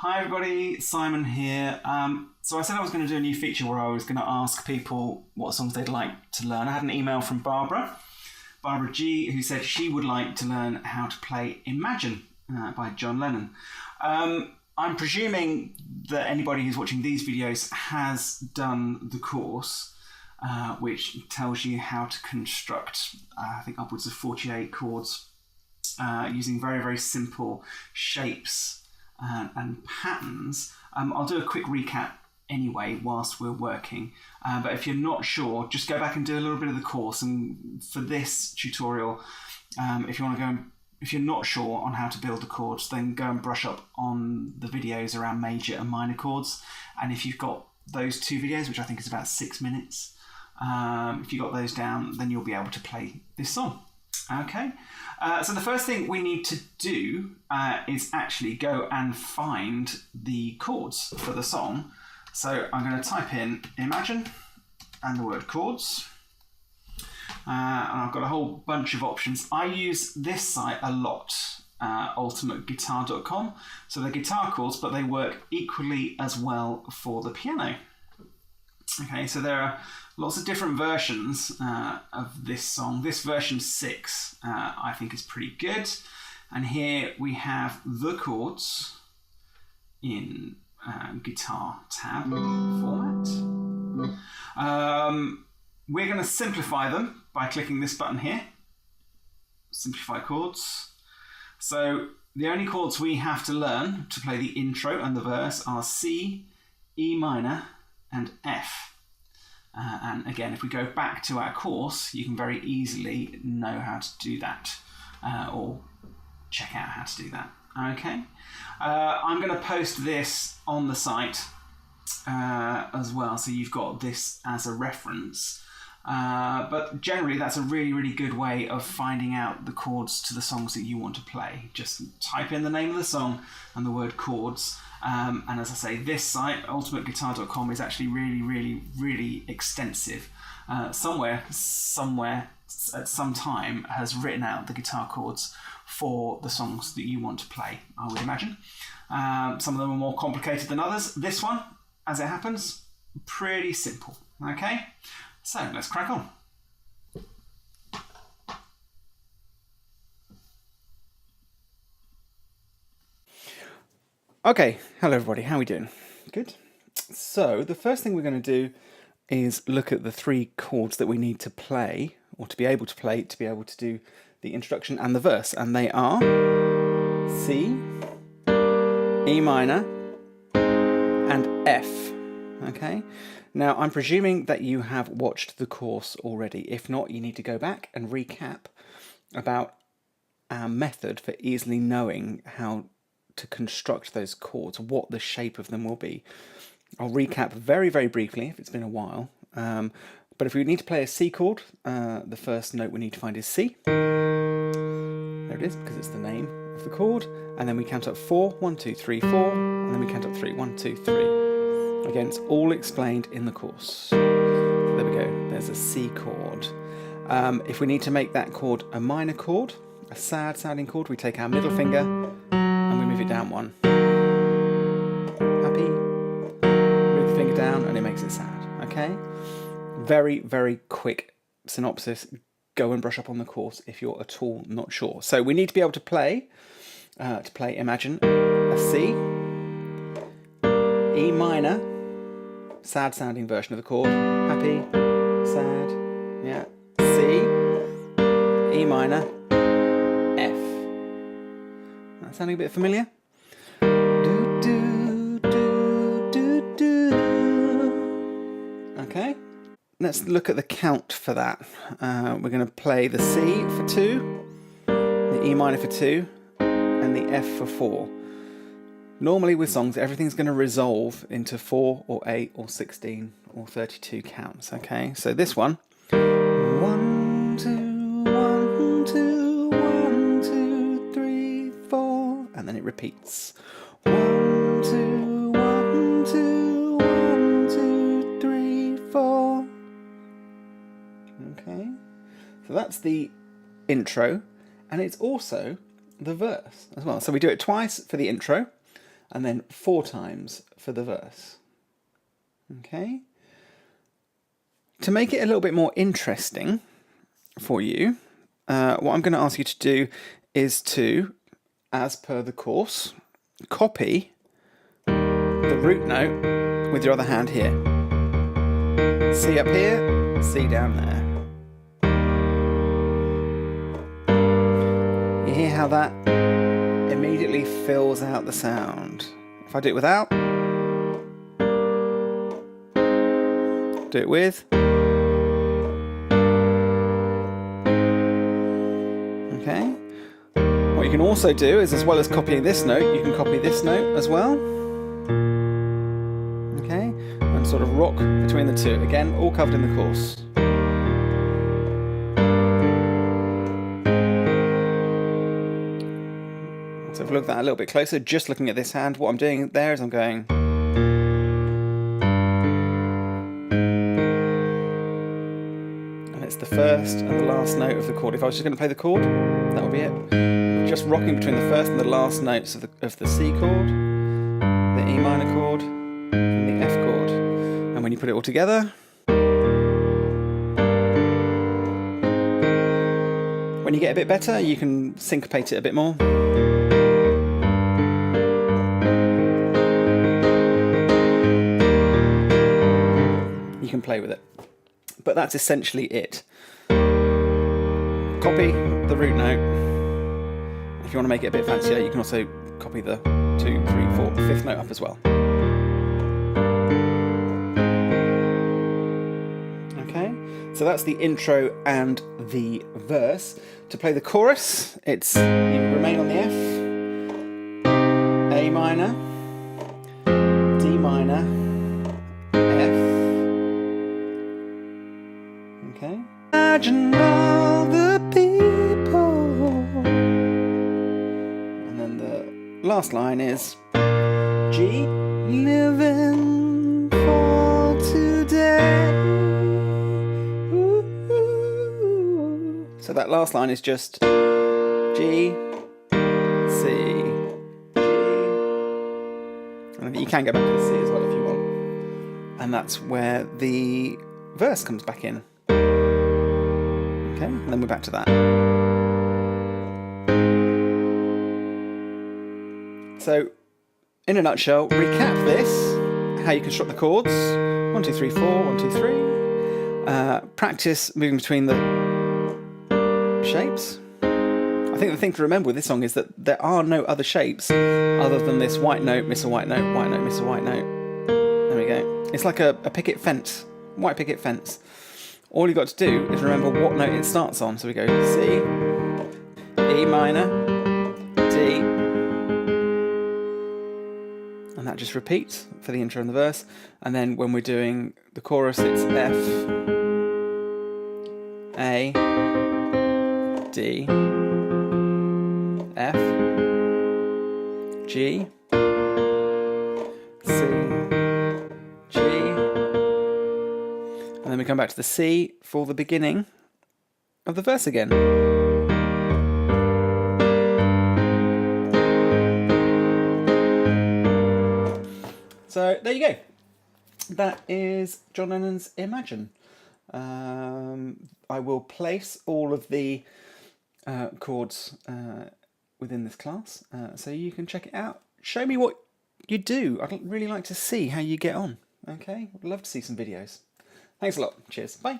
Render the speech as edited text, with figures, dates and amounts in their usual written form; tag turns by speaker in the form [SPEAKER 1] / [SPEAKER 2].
[SPEAKER 1] Hi everybody, Simon here. So I said I was going to do a new feature where I was going to ask people what songs they'd like to learn. I had an email from Barbara G, who said she would like to learn how to play Imagine by John Lennon. I'm presuming that anybody who's watching these videos has done the course, which tells you how to construct, I think, upwards of 48 chords using very, very simple shapes and patterns. I'll do a quick recap anyway whilst we're working, but if you're not sure, just go back and do a little bit of the course. And for this tutorial, if you're not sure on how to build the chords, then go and brush up on the videos around major and minor chords. And if you've got those two videos, which I think is about 6 minutes, if you got those down, then you'll be able to play this song. Okay, so the first thing we need to do is actually go and find the chords for the song. So I'm going to type in Imagine and the word chords. And I've got a whole bunch of options. I use this site a lot, ultimateguitar.com. So they're guitar chords, but they work equally as well for the piano. Okay, so there are lots of different versions of this song. This version 6 I think is pretty good. And here we have the chords in guitar tab format. We're going to simplify them by clicking this button here. Simplify chords. So the only chords we have to learn to play the intro and the verse are C, E minor, and F. And again, if we go back to our course, you can very easily know how to do that, or check out how to do that. Okay, I'm going to post this on the site as well, so you've got this as a reference. But generally, that's a really, really good way of finding out the chords to the songs that you want to play. Just type in the name of the song and the word chords. And as I say, this site, ultimateguitar.com, is actually really, really, really extensive. Somewhere, at some time, has written out the guitar chords for the songs that you want to play, I would imagine. Some of them are more complicated than others. This one, as it happens, pretty simple. Okay, so let's crack on. Okay, hello everybody, how are we doing? Good. So the first thing we're going to do is look at the 3 chords that we need to play, or to be able to play, to be able to do the introduction and the verse, and they are C, E minor, and F. Okay, now I'm presuming that you have watched the course already. If not, you need to go back and recap about our method for easily knowing how to construct those chords, what the shape of them will be. I'll recap very, very briefly if it's been a while. But if we need to play a C chord, the first note we need to find is C. There it is, because it's the name of the chord. And then we count up 4, 1, 2, 3, 4, and then we count up 3, 1, 2, 3. Again, it's all explained in the course. So there we go, there's a C chord. If we need to make that chord a minor chord, a sad sounding chord, we take our middle finger and we move it down 1. Happy? Move the finger down and it makes it sad. Okay? Very, very quick synopsis. Go and brush up on the course if you're at all not sure. So we need to be able to play Imagine, a C, E minor, sad sounding version of the chord, happy, sad, yeah, C, E minor, F. That sounding a bit familiar? Do, do, do, do, do. Okay, let's look at the count for that. We're going to play the C for 2, the E minor for 2, and the F for 4. Normally with songs, everything's going to resolve into 4 or 8 or 16 or 32 counts. Okay, so this one, 1, 2, 1, 2, 1, 2, 3, 4, and then it repeats. 1, 2, 1, 2, 1, 2, 3, 4. Okay, so that's the intro, and it's also the verse as well. So we do it twice for the intro, and then 4 times for the verse. Okay? To make it a little bit more interesting for you, what I'm going to ask you to do is to, as per the course, copy the root note with your other hand here. C up here, C down there. You hear how that immediately fills out the sound. If I do it without, do it with. Okay. What you can also do is, as well as copying this note, you can copy this note as well. Okay, and sort of rock between the two. Again, all covered in the course. So if we look at that a little bit closer, just looking at this hand, what I'm doing there is I'm going. And it's the first and the last note of the chord. If I was just going to play the chord, that would be it. Just rocking between the first and the last notes of the C chord, the E minor chord, and the F chord. And when you put it all together, when you get a bit better, you can syncopate it a bit more. You can play with it. But that's essentially it. Copy the root note. If you want to make it a bit fancier, you can also copy the 2, 3, 4, 5th note up as well. Okay, so that's the intro and the verse. To play the chorus, it's you remain on the F, A minor, D minor, F. Okay. Imagine all the people. And then the last line is G, living for today. Ooh. So that last line is just G, C, G. And you can go back to the C as well if you want. And that's where the verse comes back in. Okay, and then we're back to that. So, in a nutshell, recap this, how you construct the chords. 1, 2, 3, 4, 1, 2, 3. Practice moving between the shapes. I think the thing to remember with this song is that there are no other shapes other than this white note, miss a white note, white note, miss a white note. There we go. It's like a picket fence, white picket fence. All you've got to do is remember what note it starts on. So we go C, E minor, D, and that just repeats for the intro and the verse. And then when we're doing the chorus, it's F, A, D, F, G, C, G, and then we come back to the C for the beginning of the verse again. So there you go. That is John Lennon's Imagine. I will place all of the chords within this class so you can check it out. Show me what you do. I'd really like to see how you get on. Okay, I'd love to see some videos. Thanks a lot. Cheers. Bye.